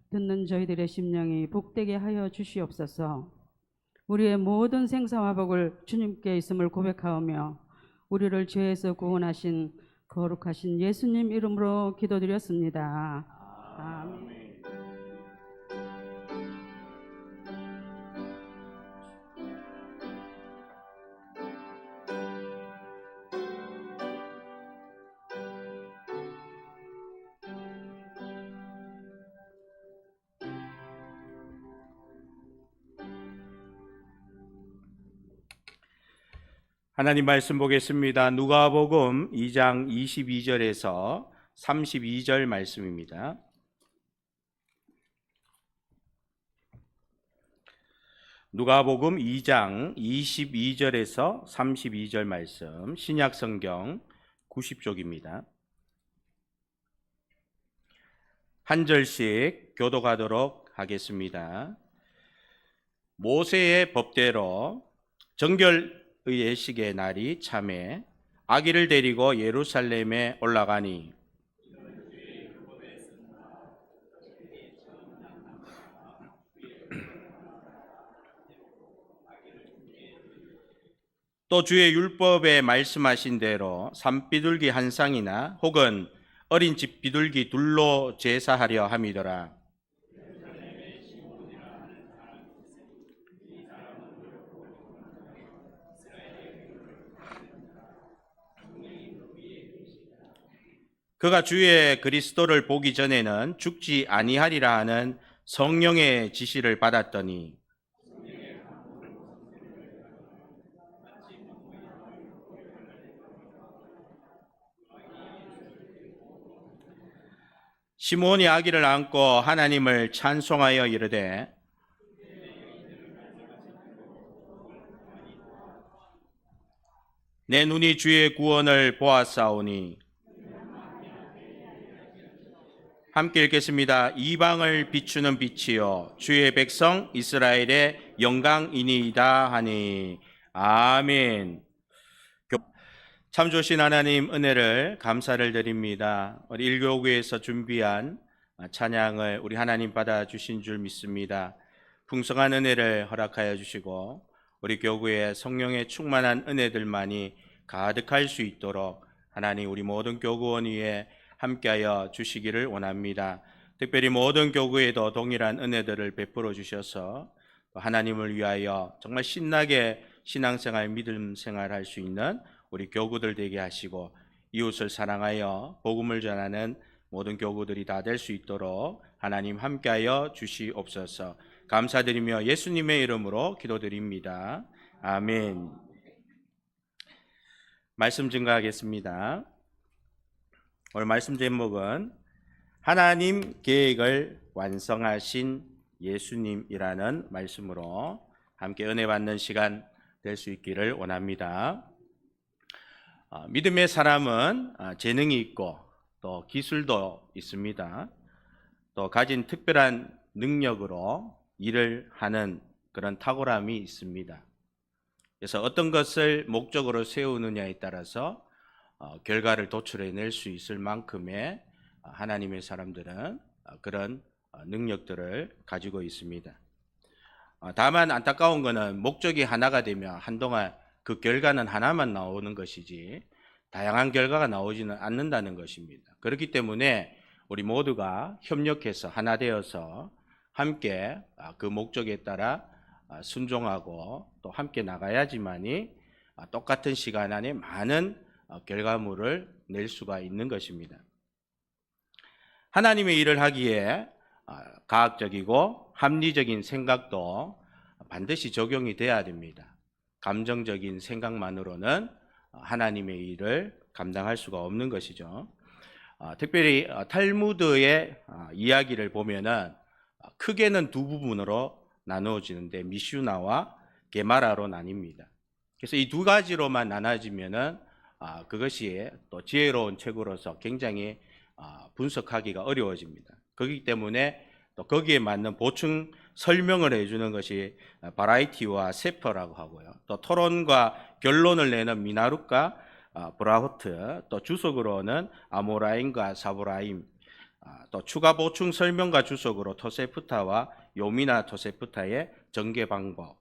듣는 저희들의 심령이 복되게 하여 주시옵소서. 우리의 모든 생사와 복을 주님께 있음을 고백하오며 우리를 죄에서 구원하신 거룩하신 예수님 이름으로 기도드렸습니다. 아멘. 하나님 말씀 보겠습니다. 누가복음 2장 22절에서 32절 말씀입니다. 누가복음 2장 22절에서 32절 말씀, 신약성경 90쪽입니다. 한 절씩 교독하도록 하겠습니다. 모세의 법대로 정결 예식의 날이 참에 아기를 데리고 예루살렘에 올라가니 또 주의 율법에 말씀하신 대로 산비둘기 한 쌍이나 혹은 어린 집 비둘기 둘로 제사하려 함이더라. 그가 주의 그리스도를 보기 전에는 죽지 아니하리라 하는 성령의 지시를 받았더니 시몬이 아기를 안고 하나님을 찬송하여 이르되 내 눈이 주의 구원을 보았사오니 함께 읽겠습니다. 이방을 비추는 빛이요 주의 백성 이스라엘의 영광이니이다 하니 아멘. 참 좋으신 하나님 은혜를 감사를 드립니다. 우리 일교구에서 준비한 찬양을 우리 하나님 받아주신 줄 믿습니다. 풍성한 은혜를 허락하여 주시고 우리 교구에 성령의 충만한 은혜들만이 가득할 수 있도록 하나님 우리 모든 교구원 위에 함께하여 주시기를 원합니다. 특별히 모든 교구에도 동일한 은혜들을 베풀어 주셔서 하나님을 위하여 정말 신나게 신앙생활, 믿음 생활할 수 있는 우리 교구들 되게 하시고 이웃을 사랑하여 복음을 전하는 모든 교구들이 다 될 수 있도록 하나님 함께하여 주시옵소서. 감사드리며 예수님의 이름으로 기도드립니다. 아멘. 말씀 증거하겠습니다. 오늘 말씀 제목은 하나님 계획을 완성하신 예수님이라는 말씀으로 함께 은혜 받는 시간 될 수 있기를 원합니다. 믿음의 사람은 재능이 있고 또 기술도 있습니다. 또 가진 특별한 능력으로 일을 하는 그런 탁월함이 있습니다. 그래서 어떤 것을 목적으로 세우느냐에 따라서 결과를 도출해낼 수 있을 만큼의 하나님의 사람들은 그런 능력들을 가지고 있습니다. 다만 안타까운 것은 목적이 하나가 되면 한동안 그 결과는 하나만 나오는 것이지 다양한 결과가 나오지는 않는다는 것입니다. 그렇기 때문에 우리 모두가 협력해서 하나 되어서 함께 그 목적에 따라 순종하고 또 함께 나가야지만이 똑같은 시간 안에 많은 결과물을 낼 수가 있는 것입니다. 하나님의 일을 하기에 과학적이고 합리적인 생각도 반드시 적용이 돼야 됩니다. 감정적인 생각만으로는 하나님의 일을 감당할 수가 없는 것이죠. 특별히 탈무드의 이야기를 보면은 크게는 두 부분으로 나누어지는데 미슈나와 게마라로 나뉩니다. 그래서 이 두 가지로만 나눠지면은 그것이 또 지혜로운 책으로서 굉장히 분석하기가 어려워집니다. 그렇기 때문에 또 거기에 맞는 보충 설명을 해주는 것이 바라이티와 세퍼라고 하고요. 또 토론과 결론을 내는 미나룻과 브라호트, 또 주석으로는 아모라임과 사보라임, 또 추가 보충 설명과 주석으로 토세프타와 요미나 토세프타의 전개 방법,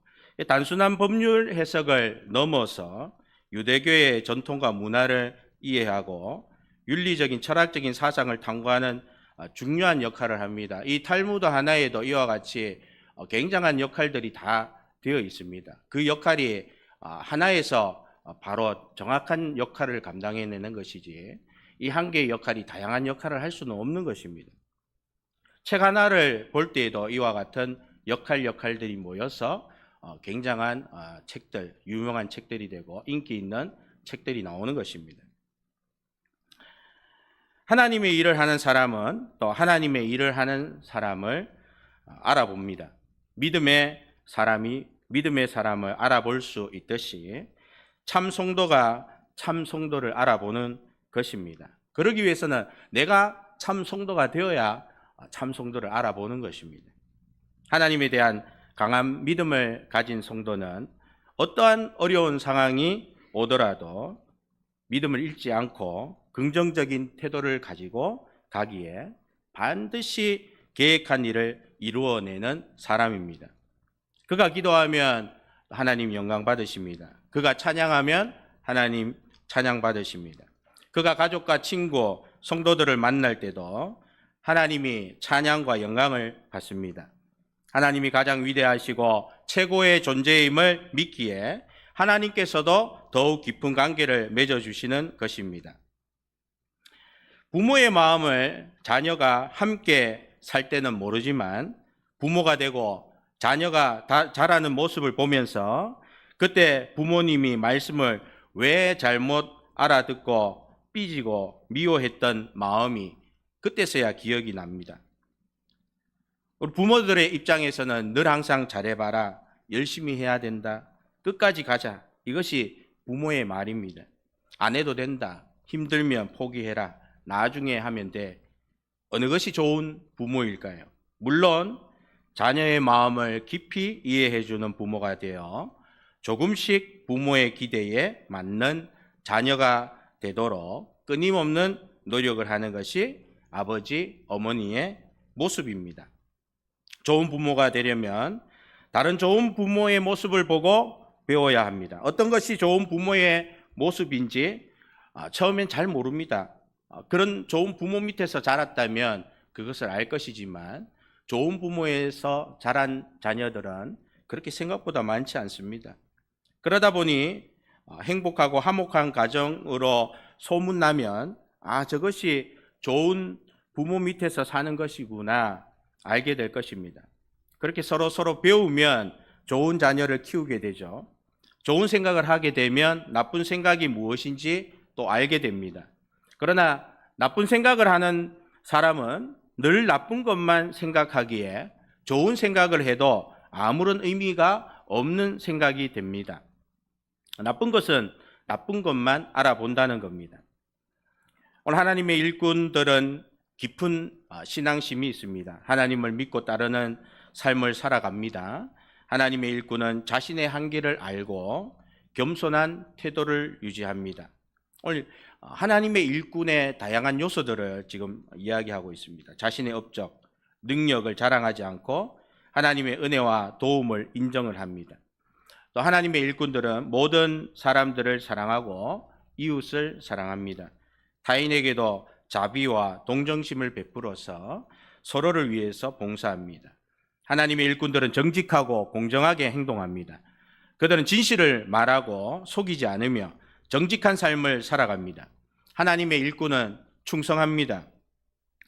단순한 법률 해석을 넘어서 유대교의 전통과 문화를 이해하고 윤리적인 철학적인 사상을 탐구하는 중요한 역할을 합니다. 이 탈무드 하나에도 이와 같이 굉장한 역할들이 다 되어 있습니다. 그 역할이 하나에서 바로 정확한 역할을 감당해내는 것이지 이 한 개의 역할이 다양한 역할을 할 수는 없는 것입니다. 책 하나를 볼 때에도 이와 같은 역할들이 모여서 굉장한 책들, 유명한 책들이 되고 인기 있는 책들이 나오는 것입니다. 하나님의 일을 하는 사람은 또 하나님의 일을 하는 사람을 알아봅니다. 믿음의 사람을 알아볼 수 있듯이 참 성도가 참 성도를 알아보는 것입니다. 그러기 위해서는 내가 참 성도가 되어야 참 성도를 알아보는 것입니다. 하나님에 대한 강한 믿음을 가진 성도는 어떠한 어려운 상황이 오더라도 믿음을 잃지 않고 긍정적인 태도를 가지고 가기에 반드시 계획한 일을 이루어내는 사람입니다. 그가 기도하면 하나님 영광 받으십니다. 그가 찬양하면 하나님 찬양 받으십니다. 그가 가족과 친구, 성도들을 만날 때도 하나님이 찬양과 영광을 받습니다. 하나님이 가장 위대하시고 최고의 존재임을 믿기에 하나님께서도 더욱 깊은 관계를 맺어주시는 것입니다. 부모의 마음을 자녀가 함께 살 때는 모르지만 부모가 되고 자녀가 자라는 모습을 보면서 그때 부모님이 말씀을 왜 잘못 알아듣고 삐지고 미워했던 마음이 그때서야 기억이 납니다. 우리 부모들의 입장에서는 늘 항상 잘해봐라, 열심히 해야 된다, 끝까지 가자, 이것이 부모의 말입니다. 안 해도 된다, 힘들면 포기해라, 나중에 하면 돼. 어느 것이 좋은 부모일까요? 물론 자녀의 마음을 깊이 이해해주는 부모가 되어 조금씩 부모의 기대에 맞는 자녀가 되도록 끊임없는 노력을 하는 것이 아버지, 어머니의 모습입니다. 좋은 부모가 되려면 다른 좋은 부모의 모습을 보고 배워야 합니다. 어떤 것이 좋은 부모의 모습인지 처음엔 잘 모릅니다. 그런 좋은 부모 밑에서 자랐다면 그것을 알 것이지만 좋은 부모에서 자란 자녀들은 그렇게 생각보다 많지 않습니다. 그러다 보니 행복하고 화목한 가정으로 소문나면 저것이 좋은 부모 밑에서 사는 것이구나 알게 될 것입니다. 그렇게 서로 배우면 좋은 자녀를 키우게 되죠. 좋은 생각을 하게 되면 나쁜 생각이 무엇인지 또 알게 됩니다. 그러나 나쁜 생각을 하는 사람은 늘 나쁜 것만 생각하기에 좋은 생각을 해도 아무런 의미가 없는 생각이 됩니다. 나쁜 것은 나쁜 것만 알아본다는 겁니다. 오늘 하나님의 일꾼들은 깊은 신앙심이 있습니다. 하나님을 믿고 따르는 삶을 살아갑니다. 하나님의 일꾼은 자신의 한계를 알고 겸손한 태도를 유지합니다. 오늘 하나님의 일꾼의 다양한 요소들을 지금 이야기하고 있습니다. 자신의 업적, 능력을 자랑하지 않고 하나님의 은혜와 도움을 인정을 합니다. 또 하나님의 일꾼들은 모든 사람들을 사랑하고 이웃을 사랑합니다. 타인에게도 자비와 동정심을 베풀어서 서로를 위해서 봉사합니다. 하나님의 일꾼들은 정직하고 공정하게 행동합니다. 그들은 진실을 말하고 속이지 않으며 정직한 삶을 살아갑니다. 하나님의 일꾼은 충성합니다.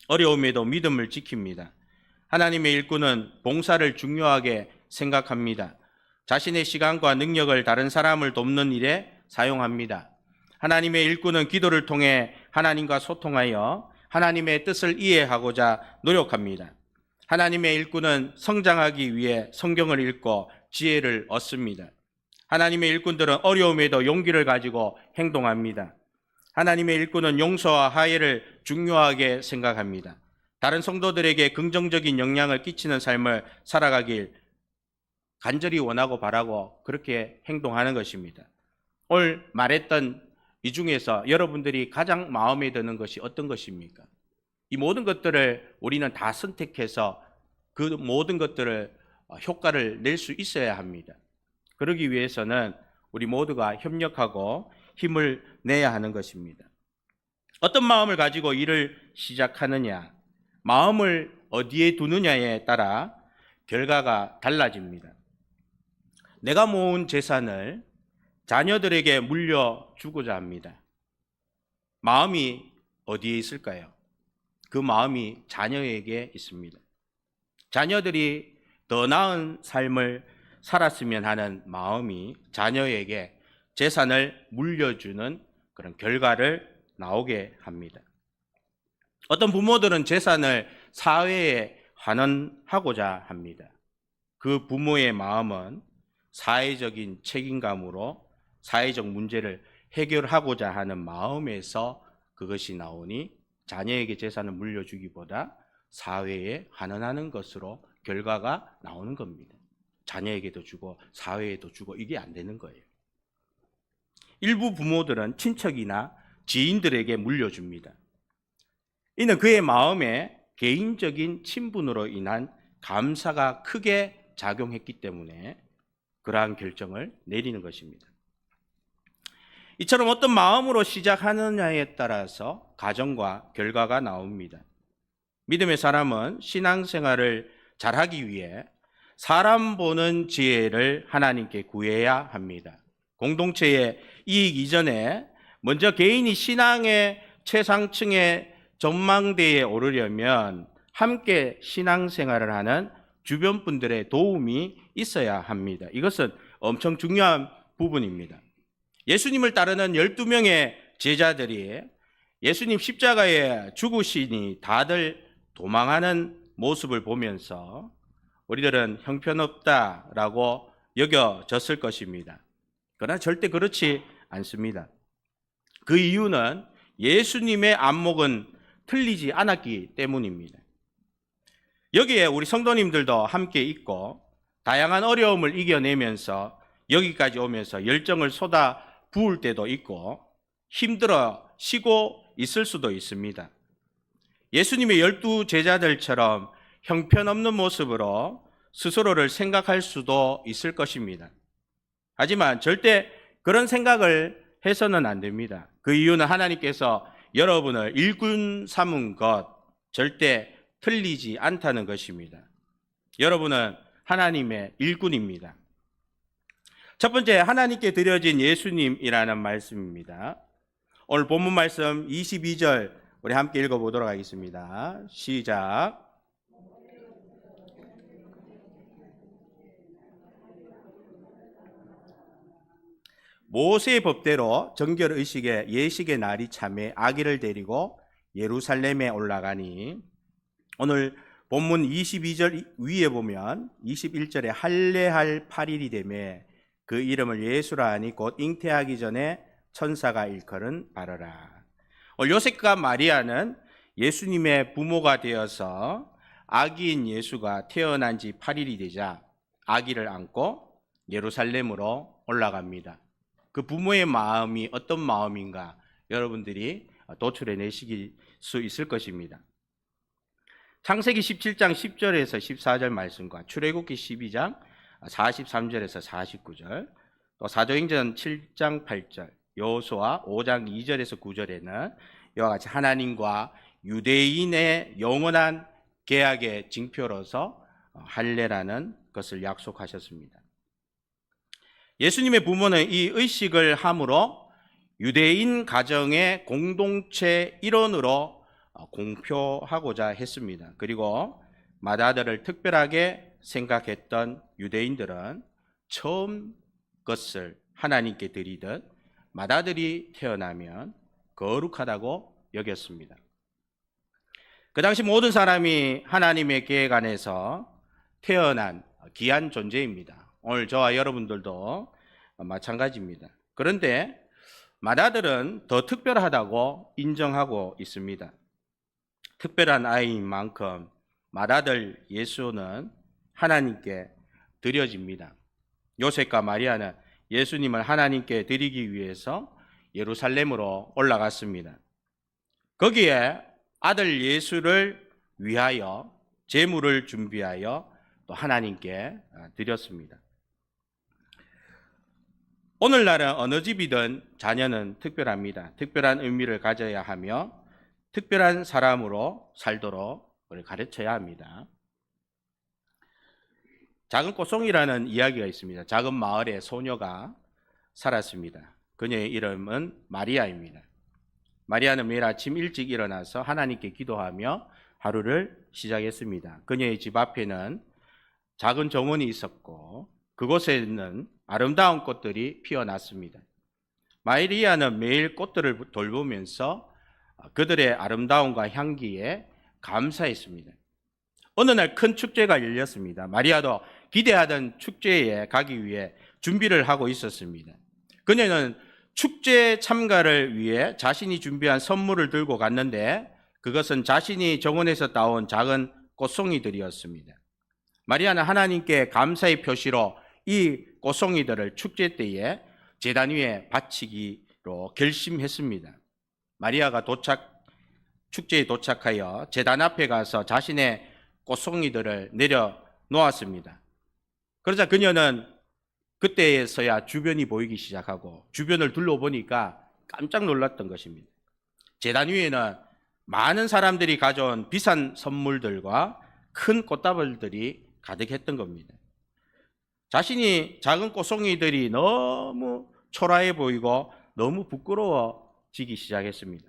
어려움에도 믿음을 지킵니다. 하나님의 일꾼은 봉사를 중요하게 생각합니다. 자신의 시간과 능력을 다른 사람을 돕는 일에 사용합니다. 하나님의 일꾼은 기도를 통해 하나님과 소통하여 하나님의 뜻을 이해하고자 노력합니다. 하나님의 일꾼은 성장하기 위해 성경을 읽고 지혜를 얻습니다. 하나님의 일꾼들은 어려움에도 용기를 가지고 행동합니다. 하나님의 일꾼은 용서와 화해를 중요하게 생각합니다. 다른 성도들에게 긍정적인 영향을 끼치는 삶을 살아가길 간절히 원하고 바라고 그렇게 행동하는 것입니다. 오늘 말했던 이 중에서 여러분들이 가장 마음에 드는 것이 어떤 것입니까? 이 모든 것들을 우리는 다 선택해서 그 모든 것들을 효과를 낼 수 있어야 합니다. 그러기 위해서는 우리 모두가 협력하고 힘을 내야 하는 것입니다. 어떤 마음을 가지고 일을 시작하느냐, 마음을 어디에 두느냐에 따라 결과가 달라집니다. 내가 모은 재산을 자녀들에게 물려주고자 합니다. 마음이 어디에 있을까요? 그 마음이 자녀에게 있습니다. 자녀들이 더 나은 삶을 살았으면 하는 마음이 자녀에게 재산을 물려주는 그런 결과를 나오게 합니다. 어떤 부모들은 재산을 사회에 환원하고자 합니다. 그 부모의 마음은 사회적인 책임감으로 사회적 문제를 해결하고자 하는 마음에서 그것이 나오니 자녀에게 재산을 물려주기보다 사회에 환원하는 것으로 결과가 나오는 겁니다. 자녀에게도 주고 사회에도 주고 이게 안 되는 거예요. 일부 부모들은 친척이나 지인들에게 물려줍니다. 이는 그의 마음에 개인적인 친분으로 인한 감사가 크게 작용했기 때문에 그러한 결정을 내리는 것입니다. 이처럼 어떤 마음으로 시작하느냐에 따라서 가정과 결과가 나옵니다. 믿음의 사람은 신앙생활을 잘하기 위해 사람 보는 지혜를 하나님께 구해야 합니다. 공동체의 이익 이전에 먼저 개인이 신앙의 최상층의 전망대에 오르려면 함께 신앙생활을 하는 주변 분들의 도움이 있어야 합니다. 이것은 엄청 중요한 부분입니다. 예수님을 따르는 12명의 제자들이 예수님 십자가에 죽으시니 다들 도망하는 모습을 보면서 우리들은 형편없다라고 여겨졌을 것입니다. 그러나 절대 그렇지 않습니다. 그 이유는 예수님의 안목은 틀리지 않았기 때문입니다. 여기에 우리 성도님들도 함께 있고 다양한 어려움을 이겨내면서 여기까지 오면서 열정을 쏟아 부을 때도 있고 힘들어 쉬고 있을 수도 있습니다. 예수님의 12 제자들처럼 형편없는 모습으로 스스로를 생각할 수도 있을 것입니다. 하지만 절대 그런 생각을 해서는 안 됩니다. 그 이유는 하나님께서 여러분을 일꾼 삼은 것 절대 틀리지 않다는 것입니다. 여러분은 하나님의 일꾼입니다. 첫 번째, 하나님께 드려진 예수님이라는 말씀입니다. 오늘 본문 말씀 22절 우리 함께 읽어보도록 하겠습니다. 시작. 모세의 법대로 정결의식의 예식의 날이 참에 아기를 데리고 예루살렘에 올라가니, 오늘 본문 22절 위에 보면 21절에 할례할 8일이 되매 그 이름을 예수라 하니 곧 잉태하기 전에 천사가 일컬은 바라라. 요셉과 마리아는 예수님의 부모가 되어서 아기인 예수가 태어난 지 8일이 되자 아기를 안고 예루살렘으로 올라갑니다. 그 부모의 마음이 어떤 마음인가 여러분들이 도출해 내실 수 있을 것입니다. 창세기 17장 10절에서 14절 말씀과 출애굽기 12장 43절에서 49절, 또 사도행전 7장 8절, 여호수아 5장 2절에서 9절에는 이와 같이 하나님과 유대인의 영원한 계약의 징표로서 할례라는 것을 약속하셨습니다. 예수님의 부모는 이 의식을 함으로 유대인 가정의 공동체 일원으로 공표하고자 했습니다. 그리고 맏아들을 특별하게 생각했던 유대인들은 처음 것을 하나님께 드리듯 맏아들이 태어나면 거룩하다고 여겼습니다. 그 당시 모든 사람이 하나님의 계획 안에서 태어난 귀한 존재입니다. 오늘 저와 여러분들도 마찬가지입니다. 그런데 맏아들은 더 특별하다고 인정하고 있습니다. 특별한 아이인 만큼 맏아들 예수는 하나님께 드려집니다. 요셉과 마리아는 예수님을 하나님께 드리기 위해서 예루살렘으로 올라갔습니다. 거기에 아들 예수를 위하여 제물을 준비하여 또 하나님께 드렸습니다. 오늘날은 어느 집이든 자녀는 특별합니다. 특별한 의미를 가져야 하며 특별한 사람으로 살도록 우리 가르쳐야 합니다. 작은 꽃송이라는 이야기가 있습니다. 작은 마을에 소녀가 살았습니다. 그녀의 이름은 마리아입니다. 마리아는 매일 아침 일찍 일어나서 하나님께 기도하며 하루를 시작했습니다. 그녀의 집 앞에는 작은 정원이 있었고 그곳에는 아름다운 꽃들이 피어났습니다. 마리아는 매일 꽃들을 돌보면서 그들의 아름다움과 향기에 감사했습니다. 어느 날 큰 축제가 열렸습니다. 마리아도 기대하던 축제에 가기 위해 준비를 하고 있었습니다. 그녀는 축제 참가를 위해 자신이 준비한 선물을 들고 갔는데 그것은 자신이 정원에서 따온 작은 꽃송이들이었습니다. 마리아는 하나님께 감사의 표시로 이 꽃송이들을 축제 때에 제단 위에 바치기로 결심했습니다. 마리아가 축제에 도착하여 제단 앞에 가서 자신의 꽃송이들을 내려놓았습니다. 그러자 그녀는 그때에서야 주변이 보이기 시작하고 주변을 둘러보니까 깜짝 놀랐던 것입니다. 제단 위에는 많은 사람들이 가져온 비싼 선물들과 큰 꽃다발들이 가득했던 겁니다. 자신이 작은 꽃송이들이 너무 초라해 보이고 너무 부끄러워지기 시작했습니다.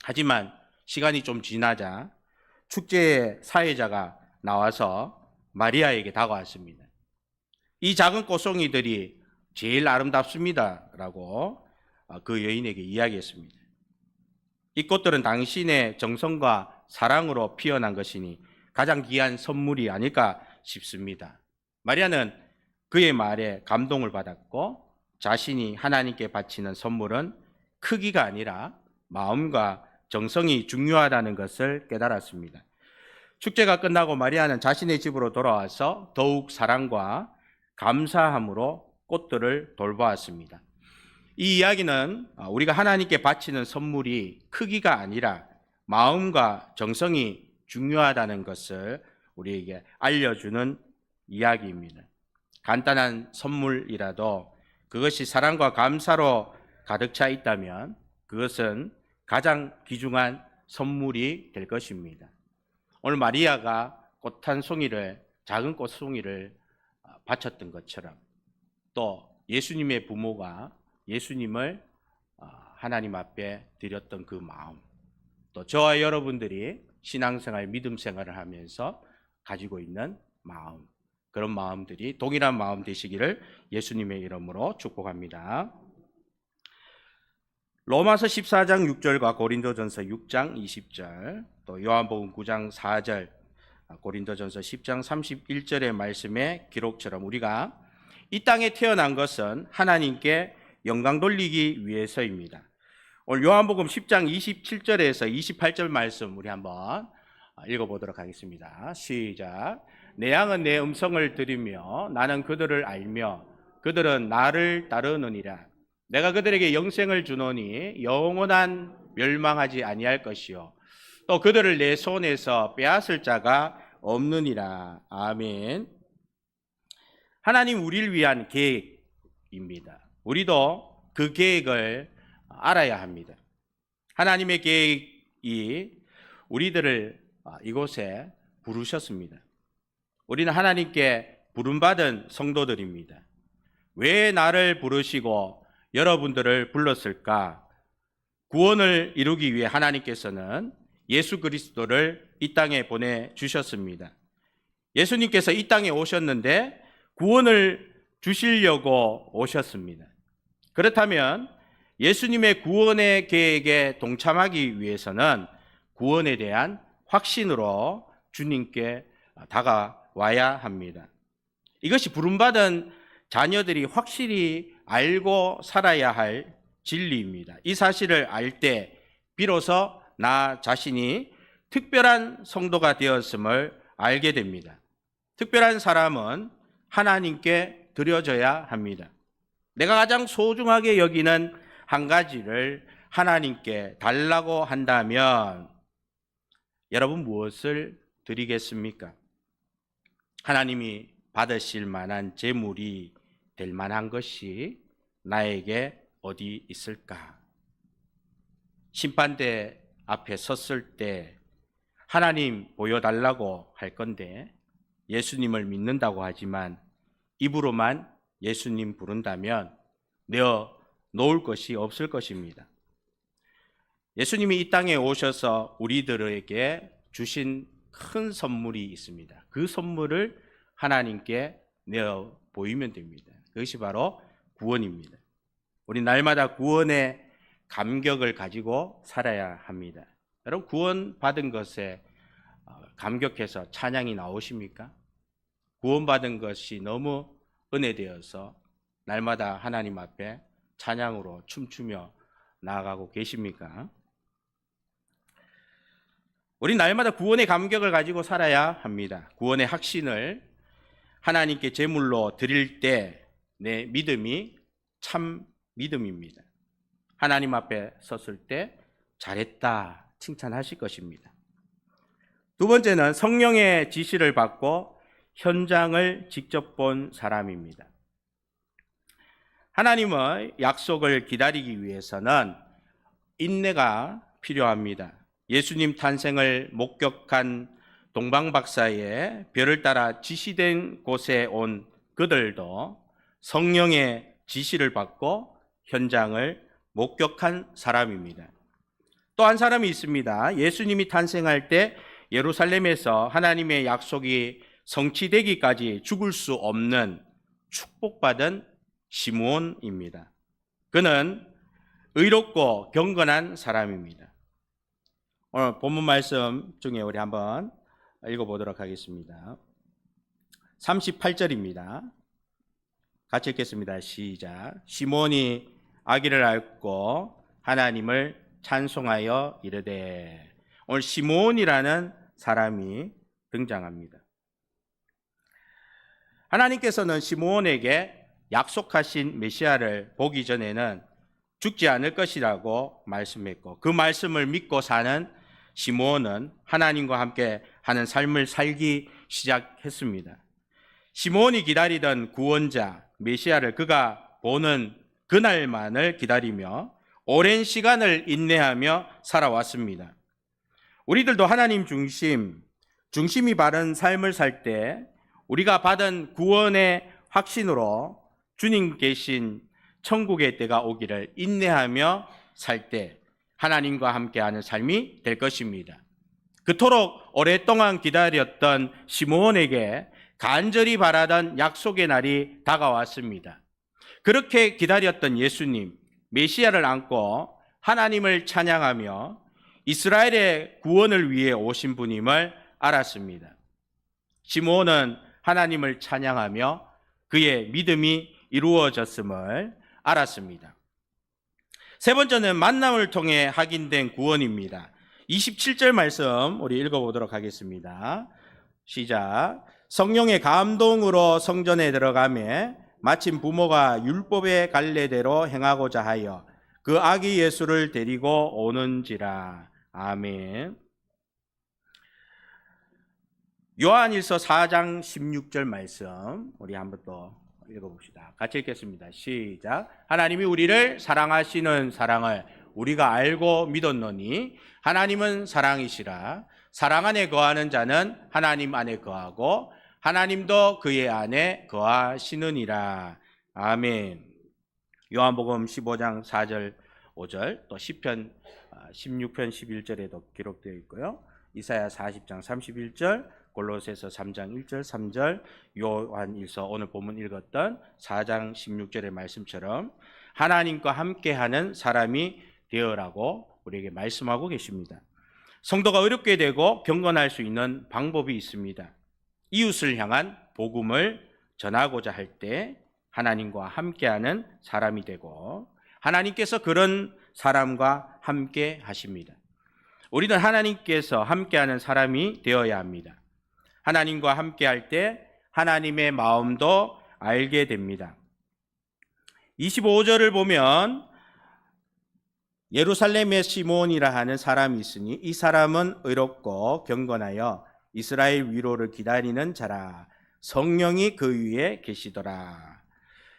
하지만 시간이 좀 지나자 축제의 사회자가 나와서 마리아에게 다가왔습니다. 이 작은 꽃송이들이 제일 아름답습니다라고 그 여인에게 이야기했습니다. 이 꽃들은 당신의 정성과 사랑으로 피어난 것이니 가장 귀한 선물이 아닐까 싶습니다. 마리아는 그의 말에 감동을 받았고 자신이 하나님께 바치는 선물은 크기가 아니라 마음과 정성이 중요하다는 것을 깨달았습니다. 축제가 끝나고 마리아는 자신의 집으로 돌아와서 더욱 사랑과 감사함으로 꽃들을 돌보았습니다. 이 이야기는 우리가 하나님께 바치는 선물이 크기가 아니라 마음과 정성이 중요하다는 것을 우리에게 알려주는 이야기입니다. 간단한 선물이라도 그것이 사랑과 감사로 가득 차 있다면 그것은 가장 귀중한 선물이 될 것입니다. 오늘 마리아가 꽃 한 송이를, 작은 꽃송이를 바쳤던 것처럼 또 예수님의 부모가 예수님을 하나님 앞에 드렸던 그 마음, 또 저와 여러분들이 신앙생활, 믿음생활을 하면서 가지고 있는 마음, 그런 마음들이 동일한 마음 되시기를 예수님의 이름으로 축복합니다. 로마서 14장 6절과 고린도전서 6장 20절, 또 요한복음 9장 4절, 고린도전서 10장 31절의 말씀의 기록처럼 우리가 이 땅에 태어난 것은 하나님께 영광 돌리기 위해서입니다. 오늘 요한복음 10장 27절에서 28절 말씀 우리 한번 읽어보도록 하겠습니다. 시작. 내 양은 내 음성을 들으며 나는 그들을 알며 그들은 나를 따르느니라. 내가 그들에게 영생을 주노니 영원한 멸망하지 아니할 것이요 또 그들을 내 손에서 빼앗을 자가 없느니라. 아멘. 하나님 우리를 위한 계획입니다. 우리도 그 계획을 알아야 합니다. 하나님의 계획이 우리들을 이곳에 부르셨습니다. 우리는 하나님께 부름받은 성도들입니다. 왜 나를 부르시고 여러분들을 불렀을까? 구원을 이루기 위해 하나님께서는 예수 그리스도를 이 땅에 보내주셨습니다. 예수님께서 이 땅에 오셨는데 구원을 주시려고 오셨습니다. 그렇다면 예수님의 구원의 계획에 동참하기 위해서는 구원에 대한 확신으로 주님께 다가와야 합니다. 이것이 부름받은 자녀들이 확실히 알고 살아야 할 진리입니다. 이 사실을 알 때 비로소 나 자신이 특별한 성도가 되었음을 알게 됩니다. 특별한 사람은 하나님께 드려져야 합니다. 내가 가장 소중하게 여기는 한 가지를 하나님께 달라고 한다면 여러분 무엇을 드리겠습니까? 하나님이 받으실 만한 제물이 될 만한 것이 나에게 어디 있을까? 심판대 앞에 섰을 때 하나님 보여달라고 할 건데 예수님을 믿는다고 하지만 입으로만 예수님 부른다면 내어 놓을 것이 없을 것입니다. 예수님이 이 땅에 오셔서 우리들에게 주신 큰 선물이 있습니다. 그 선물을 하나님께 내어 보이면 됩니다. 그것이 바로 구원입니다. 우리 날마다 구원의 감격을 가지고 살아야 합니다. 여러분 구원 받은 것에 감격해서 찬양이 나오십니까? 구원받은 것이 너무 은혜되어서 날마다 하나님 앞에 찬양으로 춤추며 나아가고 계십니까? 우리 날마다 구원의 감격을 가지고 살아야 합니다. 구원의 확신을 하나님께 제물로 드릴 때 내 믿음이 참 믿음입니다. 하나님 앞에 섰을 때 잘했다 칭찬하실 것입니다. 두 번째는 성령의 지시를 받고 현장을 직접 본 사람입니다. 하나님의 약속을 기다리기 위해서는 인내가 필요합니다. 예수님 탄생을 목격한 동방박사의 별을 따라 지시된 곳에 온 그들도 성령의 지시를 받고 현장을 목격한 사람입니다. 또 한 사람이 있습니다. 예수님이 탄생할 때 예루살렘에서 하나님의 약속이 성취되기까지 죽을 수 없는 축복받은 시므온입니다. 그는 의롭고 경건한 사람입니다. 오늘 본문 말씀 중에 우리 한번 읽어보도록 하겠습니다. 38절입니다. 같이 읽겠습니다. 시작. 시므온이 아기를 안고 하나님을 찬송하여 이르되. 오늘 시므온이라는 사람이 등장합니다. 하나님께서는 시므온에게 약속하신 메시아를 보기 전에는 죽지 않을 것이라고 말씀했고 그 말씀을 믿고 사는 시므온은 하나님과 함께 하는 삶을 살기 시작했습니다. 시므온이 기다리던 구원자 메시아를 그가 보는 그날만을 기다리며 오랜 시간을 인내하며 살아왔습니다. 우리들도 하나님 중심이 바른 삶을 살 때 우리가 받은 구원의 확신으로 주님 계신 천국의 때가 오기를 인내하며 살 때 하나님과 함께하는 삶이 될 것입니다. 그토록 오랫동안 기다렸던 시므온에게 간절히 바라던 약속의 날이 다가왔습니다. 그렇게 기다렸던 예수님, 메시아를 안고 하나님을 찬양하며 이스라엘의 구원을 위해 오신 분임을 알았습니다. 시므온은 하나님을 찬양하며 그의 믿음이 이루어졌음을 알았습니다. 세 번째는 만남을 통해 확인된 구원입니다. 27절 말씀 우리 읽어보도록 하겠습니다. 시작. 성령의 감동으로 성전에 들어가매 마침 부모가 율법의 갈례대로 행하고자 하여 그 아기 예수를 데리고 오는지라. 아멘. 요한일서 4장 16절 말씀 우리 한번 또 읽어봅시다. 같이 읽겠습니다. 시작. 하나님이 우리를 사랑하시는 사랑을 우리가 알고 믿었노니 하나님은 사랑이시라. 사랑 안에 거하는 자는 하나님 안에 거하고 하나님도 그의 안에 거하시느니라. 아멘. 요한복음 15장 4절 5절 또 시편 16편 11절에도 기록되어 있고요. 이사야 40장 31절 골로새서 3장 1절 3절 요한일서 오늘 본문 읽었던 4장 16절의 말씀처럼 하나님과 함께하는 사람이 되어라고 우리에게 말씀하고 계십니다. 성도가 의롭게 되고 경건할 수 있는 방법이 있습니다. 이웃을 향한 복음을 전하고자 할 때 하나님과 함께하는 사람이 되고 하나님께서 그런 사람과 함께 하십니다. 우리는 하나님께서 함께하는 사람이 되어야 합니다. 하나님과 함께할 때 하나님의 마음도 알게 됩니다. 25절을 보면 예루살렘의 시므온이라 하는 사람이 있으니 이 사람은 의롭고 경건하여 이스라엘 위로를 기다리는 자라. 성령이 그 위에 계시더라.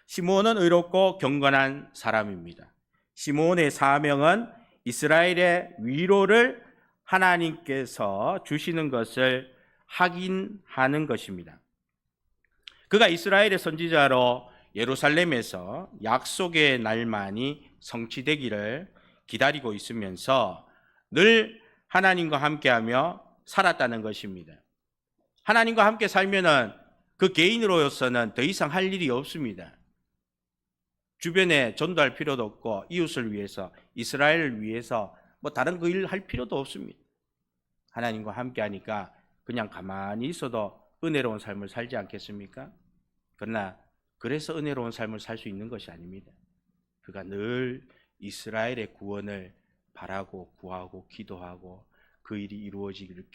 시므온은 의롭고 경건한 사람입니다. 시므온의 사명은 이스라엘의 위로를 하나님께서 주시는 것을 확인하는 것입니다. 그가 이스라엘의 선지자로 예루살렘에서 약속의 날만이 성취되기를 기다리고 있으면서 늘 하나님과 함께하며 살았다는 것입니다. 하나님과 함께 살면은 그 개인으로서는 더 이상 할 일이 없습니다. 주변에 전도할 필요도 없고 이웃을 위해서, 이스라엘을 위해서 뭐 다른 그 일 할 필요도 없습니다. 하나님과 함께하니까 그냥 가만히 있어도 은혜로운 삶을 살지 않겠습니까? 그러나 그래서 은혜로운 삶을 살 수 있는 것이 아닙니다. 그가 늘 이스라엘의 구원을 바라고 구하고 기도하고 그 일이 이루어지기를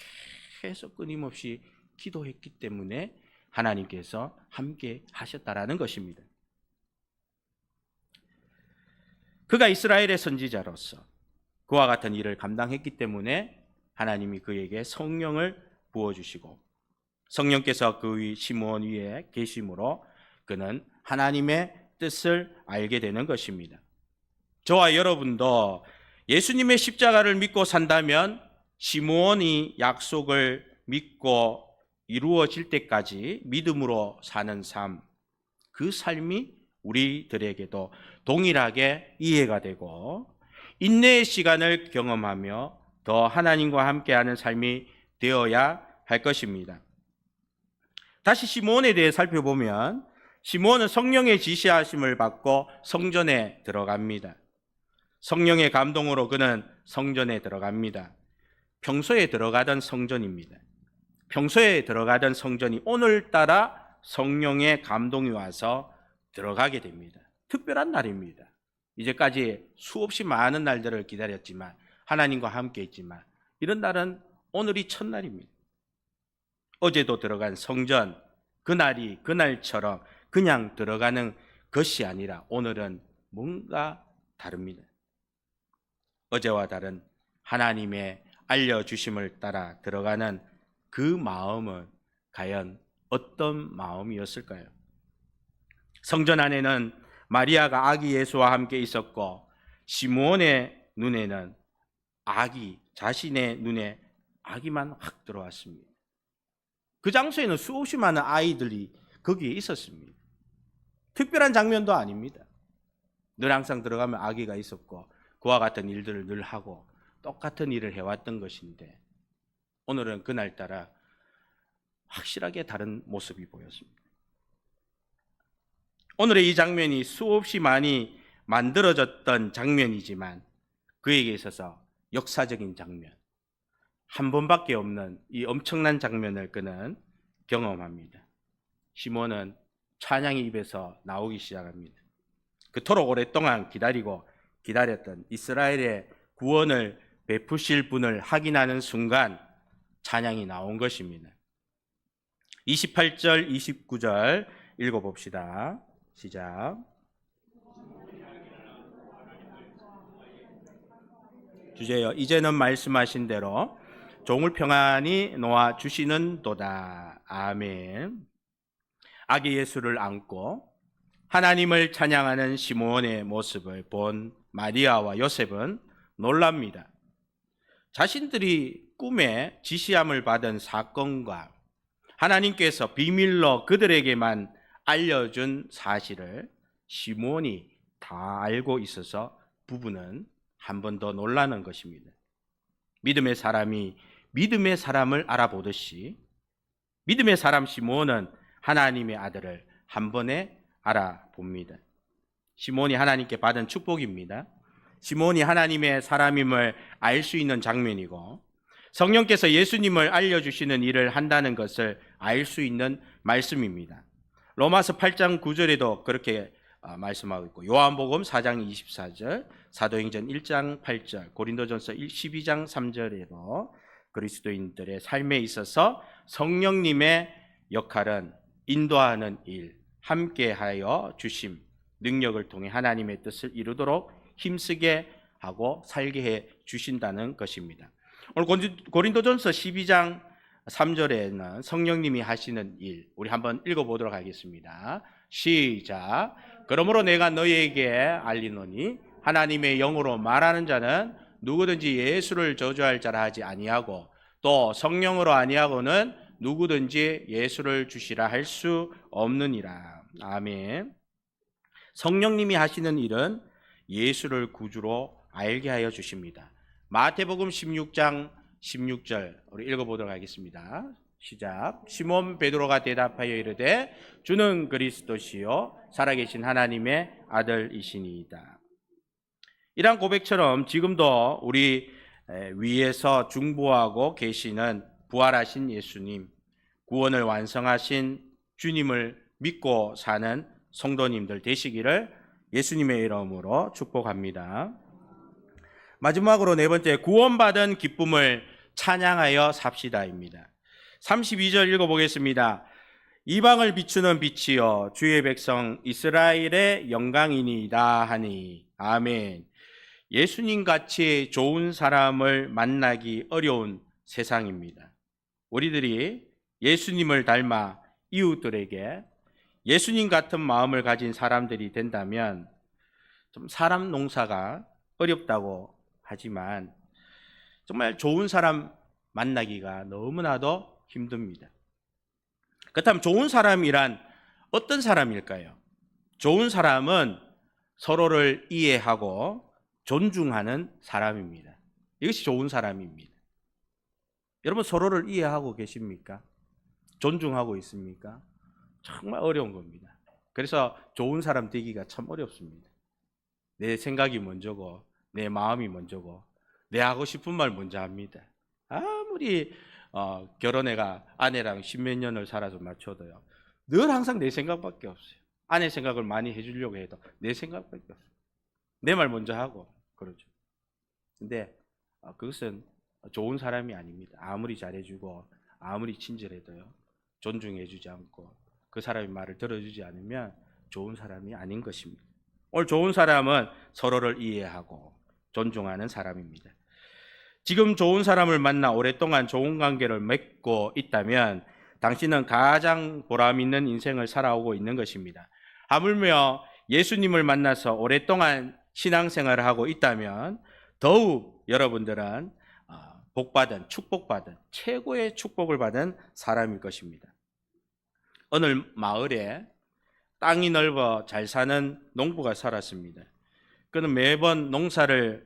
계속 끊임없이 기도했기 때문에 하나님께서 함께 하셨다라는 것입니다. 그가 이스라엘의 선지자로서 그와 같은 일을 감당했기 때문에 하나님이 그에게 성령을 부어주시고 성령께서 그 시므온 위에 계심으로 그는 하나님의 뜻을 알게 되는 것입니다. 저와 여러분도 예수님의 십자가를 믿고 산다면 시므온이 약속을 믿고 이루어질 때까지 믿음으로 사는 삶, 그 삶이 우리들에게도 동일하게 이해가 되고 인내의 시간을 경험하며 더 하나님과 함께하는 삶이 되어야 할 것입니다. 다시 시므온에 대해 살펴보면 시므온은 성령의 지시하심을 받고 성전에 들어갑니다. 성령의 감동으로 그는 성전에 들어갑니다. 평소에 들어가던 성전입니다. 평소에 들어가던 성전이 오늘따라 성령의 감동이 와서 들어가게 됩니다. 특별한 날입니다. 이제까지 수없이 많은 날들을 기다렸지만 하나님과 함께 있지만 이런 날은 오늘이 첫날입니다. 어제도 들어간 성전, 그날이 그날처럼 그냥 들어가는 것이 아니라 오늘은 뭔가 다릅니다. 어제와 다른 하나님의 알려주심을 따라 들어가는 그 마음은 과연 어떤 마음이었을까요? 성전 안에는 마리아가 아기 예수와 함께 있었고 시므온의 눈에는 자신의 눈에 아기만 확 들어왔습니다. 그 장소에는 수없이 많은 아이들이 거기에 있었습니다. 특별한 장면도 아닙니다. 늘 항상 들어가면 아기가 있었고 그와 같은 일들을 늘 하고 똑같은 일을 해왔던 것인데 오늘은 그날따라 확실하게 다른 모습이 보였습니다. 오늘의 이 장면이 수없이 많이 만들어졌던 장면이지만 그에게 있어서 역사적인 장면, 한 번밖에 없는 이 엄청난 장면을 그는 경험합니다. 시몬은 찬양의 입에서 나오기 시작합니다. 그토록 오랫동안 기다렸던 이스라엘의 구원을 베푸실 분을 확인하는 순간 찬양이 나온 것입니다. 28절, 29절 읽어봅시다. 시작. 주제여, 이제는 말씀하신 대로 종을 평안히 놓아 주시는도다. 아멘. 아기 예수를 안고 하나님을 찬양하는 시므온의 모습을 본 마리아와 요셉은 놀랍니다. 자신들이 꿈에 지시함을 받은 사건과 하나님께서 비밀로 그들에게만 알려준 사실을 시므온이 다 알고 있어서 부부는 한 번 더 놀라는 것입니다. 믿음의 사람이 믿음의 사람을 알아보듯이 믿음의 사람 시므온은 하나님의 아들을 한 번에 알아봅니다. 시므온이 하나님께 받은 축복입니다. 시므온이 하나님의 사람임을 알 수 있는 장면이고 성령께서 예수님을 알려주시는 일을 한다는 것을 알 수 있는 말씀입니다. 로마서 8장 9절에도 그렇게 말씀하고 있고 요한복음 4장 24절, 사도행전 1장 8절, 고린도전서 12장 3절에도 그리스도인들의 삶에 있어서 성령님의 역할은 인도하는 일, 함께하여 주심, 능력을 통해 하나님의 뜻을 이루도록 힘쓰게 하고 살게 해 주신다는 것입니다. 오늘 고린도전서 12장 3절에는 성령님이 하시는 일, 우리 한번 읽어보도록 하겠습니다. 시작. 그러므로 내가 너희에게 알리노니 하나님의 영으로 말하는 자는 누구든지 예수를 저주할 자라 하지 아니하고 또 성령으로 아니하고는 누구든지 예수를 주시라 할 수 없느니라. 아멘. 성령님이 하시는 일은 예수를 구주로 알게 하여 주십니다. 마태복음 16장 16절 우리 읽어보도록 하겠습니다. 시작. 시몬 베드로가 대답하여 이르되 주는 그리스도시요 살아계신 하나님의 아들이시니이다. 이러한 고백처럼 지금도 우리 위에서 중보하고 계시는 부활하신 예수님, 구원을 완성하신 주님을 믿고 사는 성도님들 되시기를 예수님의 이름으로 축복합니다. 마지막으로 네 번째, 구원받은 기쁨을 찬양하여 삽시다입니다. 32절 읽어보겠습니다. 이방을 비추는 빛이여 주의 백성 이스라엘의 영광이니이다 하니. 아멘. 예수님같이 좋은 사람을 만나기 어려운 세상입니다. 우리들이 예수님을 닮아 이웃들에게 예수님 같은 마음을 가진 사람들이 된다면 좀 사람 농사가 어렵다고 하지만 정말 좋은 사람 만나기가 너무나도 힘듭니다. 그렇다면 좋은 사람이란 어떤 사람일까요? 좋은 사람은 서로를 이해하고 존중하는 사람입니다. 이것이 좋은 사람입니다. 여러분 서로를 이해하고 계십니까? 존중하고 있습니까? 정말 어려운 겁니다. 그래서 좋은 사람 되기가 참 어렵습니다. 내 생각이 먼저고 내 마음이 먼저고 내 하고 싶은 말 먼저 합니다. 아무리 결혼해가 아내랑 십몇 년을 살아서 맞춰도요, 늘 항상 내 생각밖에 없어요. 아내 생각을 많이 해주려고 해도 내 생각밖에 없어요. 내 말 먼저 하고 그러죠. 근데 그것은 좋은 사람이 아닙니다. 아무리 잘해주고 아무리 친절해도요, 존중해주지 않고 그 사람의 말을 들어주지 않으면 좋은 사람이 아닌 것입니다. 오늘 좋은 사람은 서로를 이해하고 존중하는 사람입니다. 지금 좋은 사람을 만나 오랫동안 좋은 관계를 맺고 있다면 당신은 가장 보람 있는 인생을 살아오고 있는 것입니다. 하물며 예수님을 만나서 오랫동안 신앙생활을 하고 있다면 더욱 여러분들은 복받은, 축복받은, 최고의 축복을 받은 사람일 것입니다. 어느 마을에 땅이 넓어 잘 사는 농부가 살았습니다. 그는 매번 농사를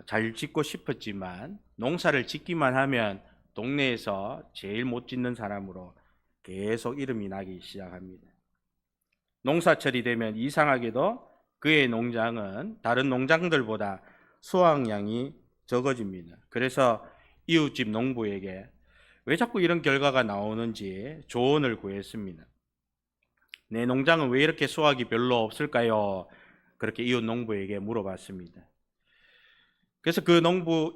잘 짓고 싶었지만 농사를 짓기만 하면 동네에서 제일 못 짓는 사람으로 계속 이름이 나기 시작합니다. 농사철이 되면 이상하게도 그의 농장은 다른 농장들보다 수확량이 적어집니다. 그래서 이웃집 농부에게 왜 자꾸 이런 결과가 나오는지 조언을 구했습니다. 내 농장은 왜 이렇게 수확이 별로 없을까요? 그렇게 이웃 농부에게 물어봤습니다. 그래서 그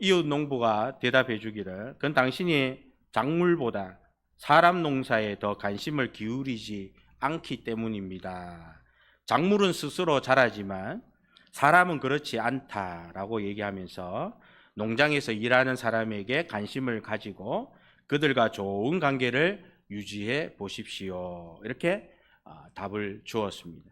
이웃 농부가 대답해 주기를, 그건 당신이 작물보다 사람 농사에 더 관심을 기울이지 않기 때문입니다. 작물은 스스로 자라지만 사람은 그렇지 않다라고 얘기하면서 농장에서 일하는 사람에게 관심을 가지고 그들과 좋은 관계를 유지해 보십시오. 이렇게 답을 주었습니다.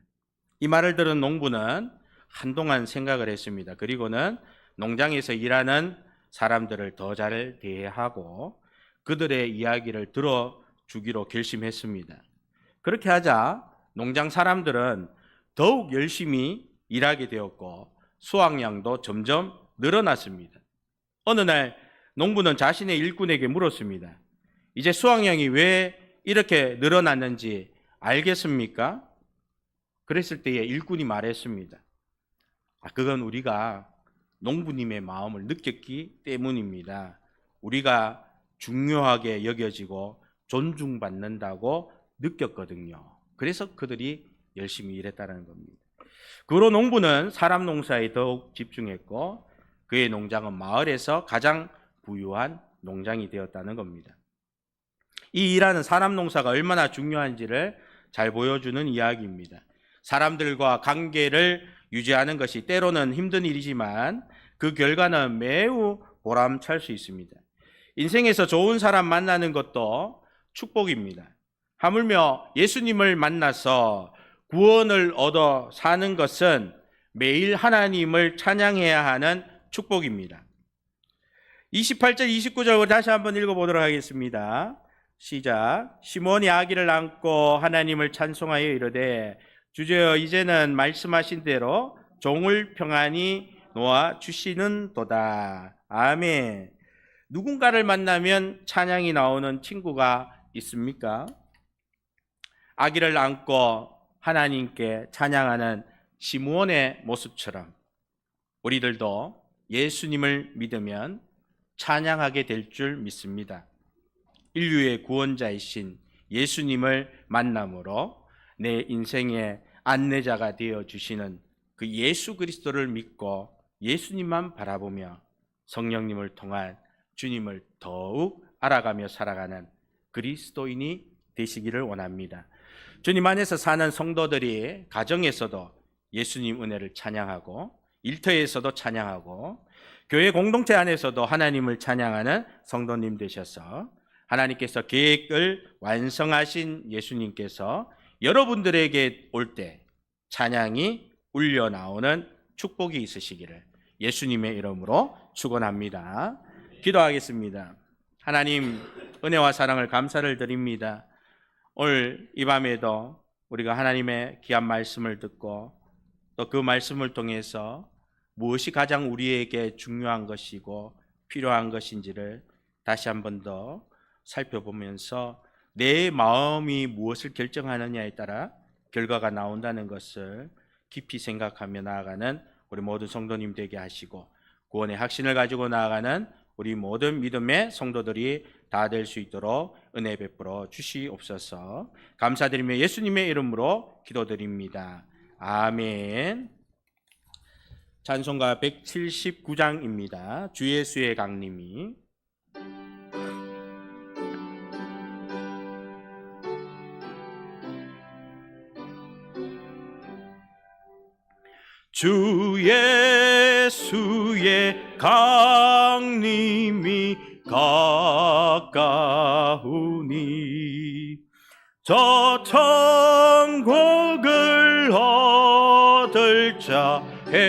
이 말을 들은 농부는 한동안 생각을 했습니다. 그리고는 농장에서 일하는 사람들을 더 잘 대하고 그들의 이야기를 들어주기로 결심했습니다. 그렇게 하자 농장 사람들은 더욱 열심히 일하게 되었고 수확량도 점점 늘어났습니다. 어느 날 농부는 자신의 일꾼에게 물었습니다. 이제 수확량이 왜 이렇게 늘어났는지 알겠습니까? 그랬을 때에 일꾼이 말했습니다. 그건 우리가 농부님의 마음을 느꼈기 때문입니다. 우리가 중요하게 여겨지고 존중받는다고 느꼈거든요. 그래서 그들이 열심히 일했다는 겁니다. 그 후로 농부는 사람 농사에 더욱 집중했고 그의 농장은 마을에서 가장 부유한 농장이 되었다는 겁니다. 이 일하는 사람 농사가 얼마나 중요한지를 잘 보여주는 이야기입니다. 사람들과 관계를 유지하는 것이 때로는 힘든 일이지만 그 결과는 매우 보람찰 수 있습니다. 인생에서 좋은 사람 만나는 것도 축복입니다. 하물며 예수님을 만나서 구원을 얻어 사는 것은 매일 하나님을 찬양해야 하는 축복입니다. 28절, 29절 다시 한번 읽어보도록 하겠습니다. 시작. 시몬이 아기를 안고 하나님을 찬송하여 이르되 주여 이제는 말씀하신 대로 종을 평안히 놓아 주시는도다. 아멘. 누군가를 만나면 찬양이 나오는 친구가 있습니까? 아기를 안고 하나님께 찬양하는 시므온의 모습처럼 우리들도 예수님을 믿으면 찬양하게 될 줄 믿습니다. 인류의 구원자이신 예수님을 만남으로 내 인생의 안내자가 되어주시는 그 예수 그리스도를 믿고 예수님만 바라보며 성령님을 통한 주님을 더욱 알아가며 살아가는 그리스도인이 되시기를 원합니다. 주님 안에서 사는 성도들이 가정에서도 예수님 은혜를 찬양하고 일터에서도 찬양하고 교회 공동체 안에서도 하나님을 찬양하는 성도님 되셔서 하나님께서 계획을 완성하신 예수님께서 여러분들에게 올 때 찬양이 울려 나오는 축복이 있으시기를 예수님의 이름으로 축원합니다. 기도하겠습니다. 하나님 은혜와 사랑을 감사를 드립니다. 오늘 이 밤에도 우리가 하나님의 귀한 말씀을 듣고 또 그 말씀을 통해서 무엇이 가장 우리에게 중요한 것이고 필요한 것인지를 다시 한 번 더 살펴보면서 내 마음이 무엇을 결정하느냐에 따라 결과가 나온다는 것을 깊이 생각하며 나아가는 우리 모든 성도님 되게 하시고 구원의 확신을 가지고 나아가는 우리 모든 믿음의 성도들이 다 될 수 있도록 은혜 베풀어 주시옵소서. 감사드리며 예수님의 이름으로 기도드립니다. 아멘. 찬송가 179장입니다. 주 예수의 강림이. 주 예수의 강림이 가까우니 저 천국을 얻을 자에게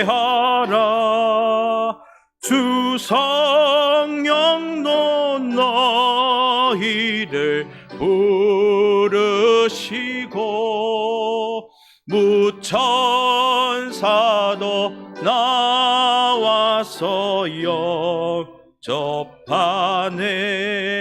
하라. 주 성령도 너희를 부르시고 무천사도 나와서 영접하네.